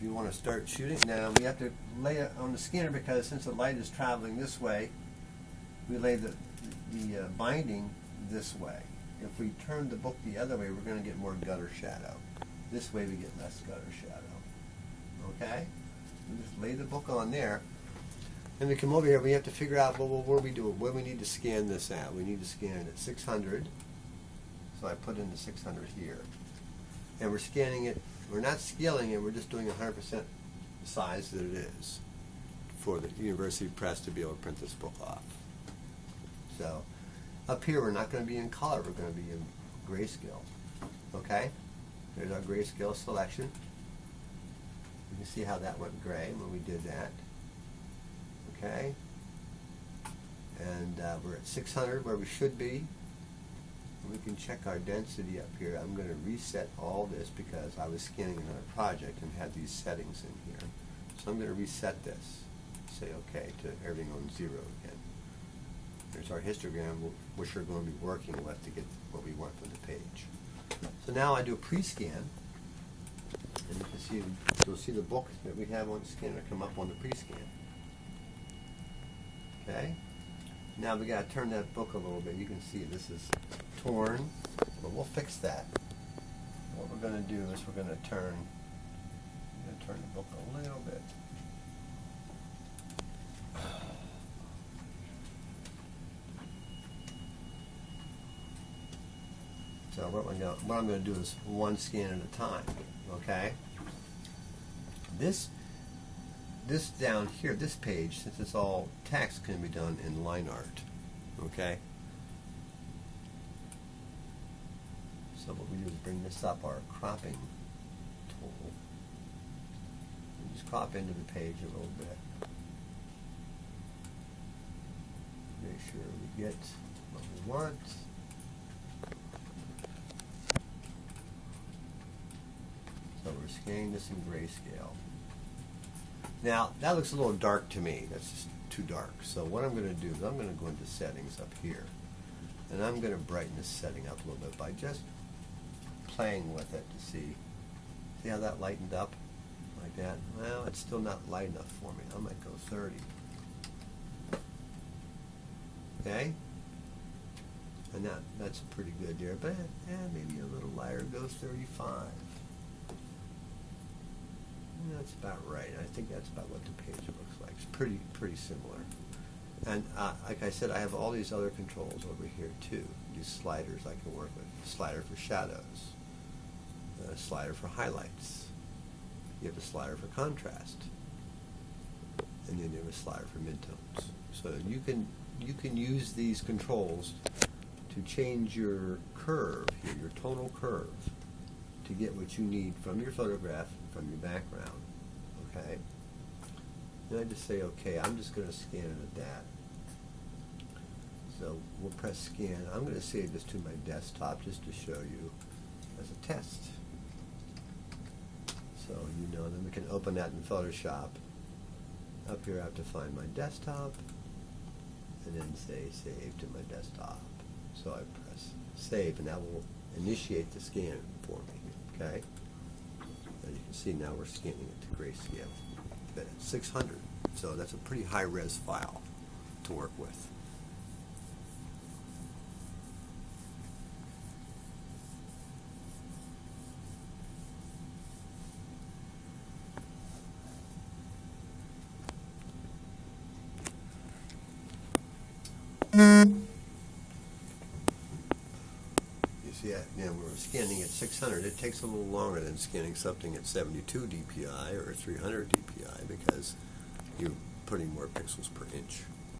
you want to start shooting. Now we have to lay it on the scanner because since the light is traveling this way, we lay the binding this way. If we turn the book the other way, we're going to get more gutter shadow. This way we get less gutter shadow. Okay? We just lay the book on there. And we come over here, we have to figure out, well, what do we do? Where we need to scan this at? We need to scan it at 600. So I put in the 600 here. And we're scanning it, we're not scaling it, we're just doing 100% the size that it is for the University Press to be able to print this book off. So up here we're not going to be in color, we're going to be in grayscale. Okay? There's our grayscale selection. You can see how that went gray when we did that. Okay? And we're at 600 where we should be. We can check our density up here. I'm going to reset all this because I was scanning another project and had these settings in here. So I'm going to reset this. Say OK to everything on 0 again. There's our histogram, which we're going to be working with to get what we want from the page. So now I do a pre-scan, and you can see, you'll see the book that we have on the scanner come up on the pre-scan. Okay. Now we got to turn that book a little bit. You can see this is torn, but we'll fix that. What we're going to do is we're going to turn the book a little bit. So what I'm going to do is one scan at a time. Okay. This down here, this page, since it's all text, can be done in line art. Okay? So what we do is bring this up, our cropping tool. And just crop into the page a little bit. Make sure we get what we want. So we're scanning this in grayscale. Now, that looks a little dark to me. That's just too dark. So what I'm going to do is I'm going to go into settings up here. And I'm going to brighten this setting up a little bit by just playing with it to see how that lightened up like that. Well, it's still not light enough for me. I might go 30. Okay? And that's pretty good there. But maybe a little lighter, goes 35. That's about right. I think that's about what the page looks like. It's pretty similar. And like I said, I have all these other controls over here too. These sliders I can work with. Slider for shadows. A slider for highlights. You have a slider for contrast. And then you have a slider for midtones. So you can use these controls to change your curve here, your tonal curve, to get what you need from your photograph, from your background. Okay? Then I just say, okay, I'm just going to scan it at that. So we'll press scan. I'm going to save this to my desktop just to show you as a test. So then we can open that in Photoshop. Up here I have to find my desktop and then say save to my desktop. So I press save and that will initiate the scan for me. Okay? And you can see now we're scanning it to grayscale. But it's 600, so that's a pretty high-res file to work with. Yeah, we're scanning at 600. It takes a little longer than scanning something at 72 dpi or 300 dpi because you're putting more pixels per inch.